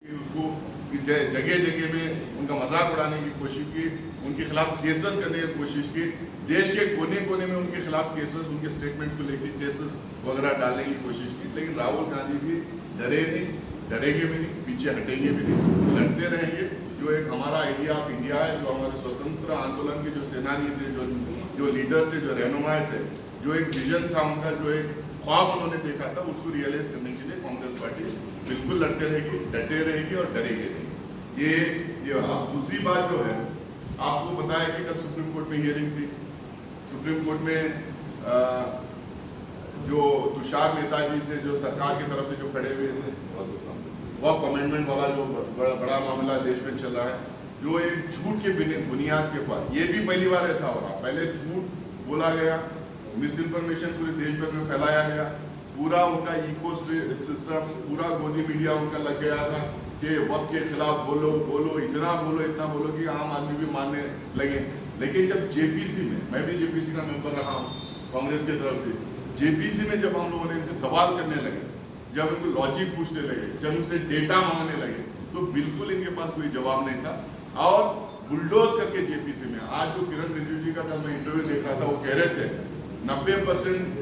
उसको जगह जगह में उनका मजाक उड़ाने की कोशिश की, उनके खिलाफ केसेस करने की कोशिश की, देश के कोने कोने में उनके खिलाफ केसेस, उनके स्टेटमेंट्स को लेकर केसेस वगैरह डालने की कोशिश की। लेकिन राहुल गांधी भी डरे नहीं, डरेंगे भी नहीं, पीछे हटेंगे भी नहीं, लड़ते रहेंगे। जो एक हमारा आइडिया ऑफ इंडिया है, जो हमारे स्वतंत्र आंदोलन के जो सेनानी थे, जो लीडर थे, जो रहनुमाए थे, जो एक विजन था उनका, जो एक ख्वाब उन्होंने देखा था, उसको रियलाइज करने के लिए कांग्रेस पार्टी बिल्कुल लड़ते रहेगी, डटे रहेगी और डरेगी नहीं। ये दूसरी बात जो है, आपको पता है कि कल सुप्रीम कोर्ट में हियरिंग थी। सुप्रीम कोर्ट में जो तुषार मेहता जी थे, जो सरकार की तरफ से जो खड़े हुए थे, वक्फ अमेंडमेंट वाला जो बड़ा मामला देश में चल रहा है, जो एक झूठ के बुनियाद के ऊपर, ये भी पहली बार ऐसा हो रहा। पहले झूठ बोला गया, मिस इन्फॉर्मेशन पूरे देश भर में फैलाया गया, पूरा उनका इको सिस्टम, पूरा गोदी मीडिया उनका लग गया था कि वक्त के खिलाफ बोलो बोलो, इतना बोलो कि आम आदमी भी मानने लगे। लेकिन जब जेपीसी में, मैं भी जेपीसी का मेंबर रहा हूँ कांग्रेस की तरफ से, जेपीसी में जब हम लोगों ने इनसे सवाल करने लगे, जब इनको लॉजिक पूछने लगे, जब इनसे डेटा मांगने लगे, तो बिल्कुल इनके पास कोई जवाब नहीं था। और बुलडोज करके जेपीसी में, आज जो किरण रिजिजू जी का कल मैं इंटरव्यू देख रहा था, वो कह रहे थे 90%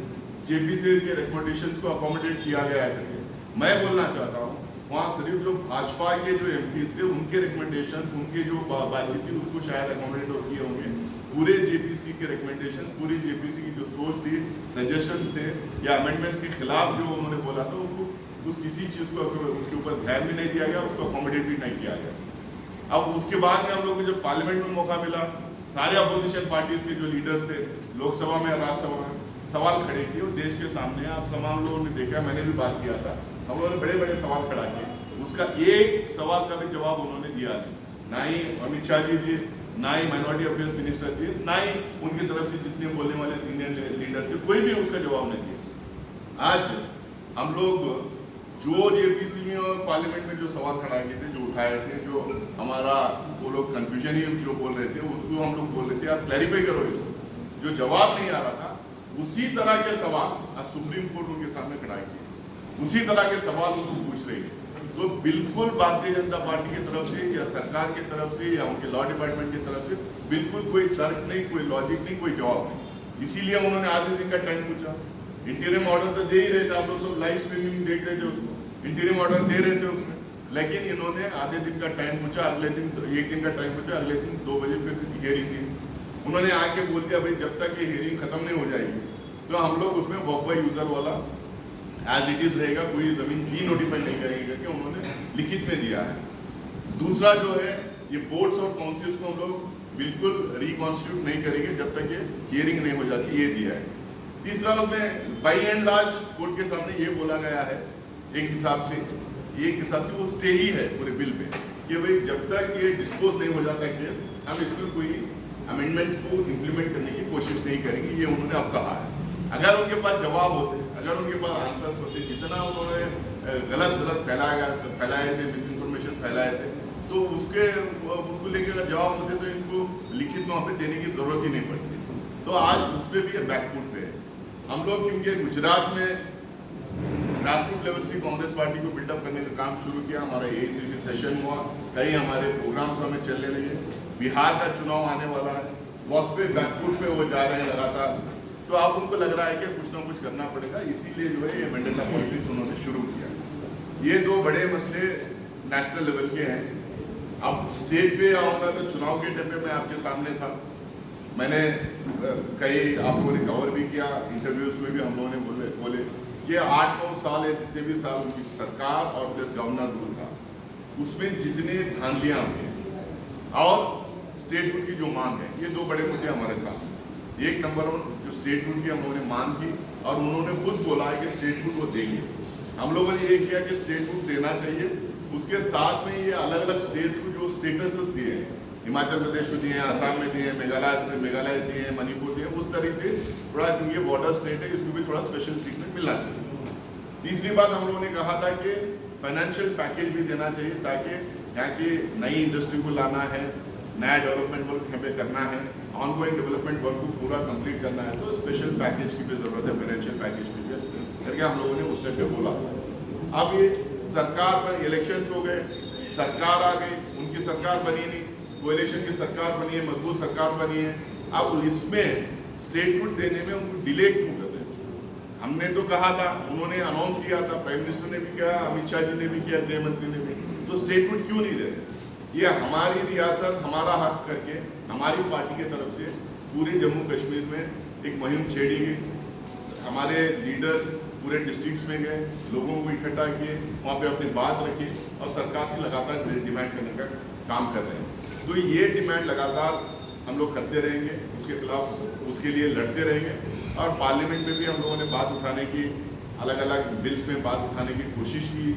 जेपीसी के रिकमेंडेशंस को अकोमोडेट किया गया है करके। मैं बोलना चाहता हूँ, वहाँ सिर्फ जो भाजपा के जो एमपीज थे, उनके रिकमेंडेशंस, उनके जो बातचीत थी, उसको शायद अकोमोडेट किए होंगे। पूरे जेपीसी के रिकमेंडेशन, पूरी जेपीसी की जो सोच थी, सजेशंस थे या अमेंडमेंट्स के खिलाफ जो उन्होंने बोला था, उसको किसी चीज़ को उसके ऊपर ध्यान भी नहीं दिया गया, उसको अकोमोडेट भी नहीं किया गया। अब उसके बाद में हम लोग को जब पार्लियामेंट में मौका मिला, सारे अपोजिशन पार्टीज के जो लीडर्स थे, लोकसभा में, राज्यसभा में सवाल खड़े किए और देश के सामने आप तमाम लोगों ने देखा, मैंने भी बात किया था, हम लोगों ने बड़े बड़े सवाल खड़ा किए। उसका एक सवाल का भी जवाब उन्होंने दिया नहीं। ना ही अमित शाह जी दिए, ना ही माइनॉरिटी अफेयर्स मिनिस्टर दिए, ना ही उनकी तरफ से जितने बोलने वाले सीनियर लीडर्स थे, कोई भी उसका जवाब नहीं दिया। आज हम लोग जो जेपीसी में और पार्लियामेंट में जो सवाल खड़ा किए थे, जो उठाए थे, जो हमारा वो लोग कंफ्यूजन ही जो बोल रहे थे, उसको हम लोग बोल रहे थे आप क्लैरिफाई करो इसको। जो जवाब नहीं आ रहा था, उसी तरह के सवाल आज सुप्रीम कोर्ट उनके सामने खड़ा किए, उसी तरह के सवाल उनको पूछ रही है। तो बिल्कुल भारतीय जनता पार्टी की तरफ से या सरकार की तरफ से या उनके लॉ डिपार्टमेंट की तरफ से बिल्कुल कोई तर्क नहीं, कोई लॉजिक नहीं, कोई जवाब नहीं। इसीलिए उन्होंने आधे दिन का टाइम पूछा। इंटीरियम ऑर्डर तो दे ही रहे थे, आप लोग सब लाइव स्ट्रीमिंग देख रहे थे उसको, इंटीरियम ऑर्डर दे रहे थे उसमें, लेकिन इन्होंने आधे दिन का टाइम पूछा, अगले दिन 1 दिन का टाइम पूछा, अगले दिन 2 बजे फिर हियरिंग थी। उन्होंने आके बोल दिया भाई जब तक ये हियरिंग खत्म नहीं हो जाएगी तो हम लोग उसमें वॉक बाय यूजर वाला एज इट इज रहेगा, कोई जमीन डी नोटिफाई नहीं करेंगे करके उन्होंने लिखित में दिया है। दूसरा जो है, ये बोर्ड्स और काउंसिल्स को हम लोग बिल्कुल रिकॉन्स्टिट्यूट नहीं करेंगे जब तक ये हियरिंग नहीं हो जाती, ये दिया है। तीसरा, उसमें बाई एंड लार्ज कोर्ट के सामने ये बोला गया है एक हिसाब से वो स्टे ही है पूरे बिल में कि भाई जब तक ये डिस्पोज नहीं हो जाता है हम इसमें कोई अमेंडमेंट को इम्प्लीमेंट करने की कोशिश नहीं करेंगे, ये उन्होंने अब कहा है। अगर उनके पास जवाब होते, अगर उनके पास आंसर होते, जितना उन्होंने गलत फैलाए थे, मिस इन्फॉर्मेशन फैलाए थे, तो उसको लेकर अगर जवाब होते तो इनको लिखित में वहाँ पे देने की जरूरत ही नहीं पड़ती। तो आज उस पर भी बैकफुट पे है हम लोग, क्योंकि गुजरात में ग्रासरूट लेवल से कांग्रेस पार्टी को बिल्डअप करने का काम शुरू किया। हमारा एआईसीसी सेशन हुआ, कई हमारे प्रोग्राम्स हमें चलने लगे। बिहार का चुनाव आने वाला है, वक्त पे बैकफुट पे वो जा रहे हैं लगातार, तो अब उनको लग रहा है कि कुछ ना कुछ करना पड़ेगा, इसीलिए जो है ये वेंडला पॉलिटिक्स उन्होंने शुरू किया। ये 2 बड़े मसले नेशनल लेवल के हैं। अब स्टेट पे आऊँगा तो चुनाव के टाइम पे मैं आपके सामने था, मैंने कई आप लोगों ने कवर भी किया, इंटरव्यूज में भी हम लोगों ने बोले कि 8-9 साल है, जितने भी साल उनकी सरकार और प्लस गवर्नर रूल था, उसमें जितने धांधलियाँ हुई और स्टेटहुड की जो मांग है, ये 2 बड़े मुद्दे हमारे साथ। एक नंबर जो स्टेटहुड की हम लोगों ने मांग की और उन्होंने खुद बोला है कि स्टेटहुड वो देंगे। हम लोगों ने ये किया कि स्टेटहुड देना चाहिए, उसके साथ में ये अलग अलग स्टेट्स को जो स्टेटसेस दिए हैं, हिमाचल प्रदेश को दिए हैं, असम में दिए हैं, मेघालय दिए हैं, मणिपुर दिए हैं, उस तरह से थोड़ा ये बॉर्डर स्टेट है, इसको भी थोड़ा स्पेशल ट्रीटमेंट मिलना चाहिए। तीसरी बात हम लोगों ने कहा था कि फाइनेंशियल पैकेज भी देना चाहिए, ताकि यहाँ की नई इंडस्ट्री को लाना है, नया डेवलपमेंट वर्क यहाँ पे करना है, ऑनगोइंग डेवलपमेंट वर्क को पूरा कंप्लीट करना है, तो स्पेशल पैकेज की भी जरूरत है, फाइनेंशियल पैकेज की भी करके हम लोगों ने उस टाइम पे बोला। अब ये सरकार पर इलेक्शंस हो गए, सरकार आ गई, उनकी सरकार बनी नहीं, कोएलिशन की सरकार बनी है, मजबूत सरकार बनी है। अब इसमें स्टेटमेंट देने में उनको डिले क्यों कर रहे हैं? हमने तो कहा था, उन्होंने अनाउंस किया था, प्राइम मिनिस्टर ने भी किया, अमित शाह जी ने भी किया, गृह मंत्री ने भी, तो स्टेटमेंट क्यों नहीं दे रहे? ये हमारी रियासत, हमारा हक करके हमारी पार्टी की तरफ से पूरे जम्मू कश्मीर में एक मुहिम छेड़ी गई। हमारे लीडर्स पूरे डिस्ट्रिक्ट्स में गए, लोगों को इकट्ठा किए, वहाँ पे अपनी बात रखी और सरकार से लगातार डिमांड करने का काम कर रहे हैं। तो ये डिमांड लगातार हम लोग करते रहेंगे, उसके खिलाफ, उसके लिए लड़ते रहेंगे। और पार्लियामेंट में भी हम लोगों ने बात उठाने की, अलग अलग बिल्स में बात उठाने की कोशिश की।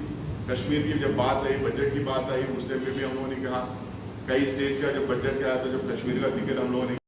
कश्मीर की जब बात आई, बजट की बात आई, उस टाइम में भी हम लोगों ने कहा, कई स्टेट्स का जब बजट आया तो जब कश्मीर का जिक्र हम लोगों ने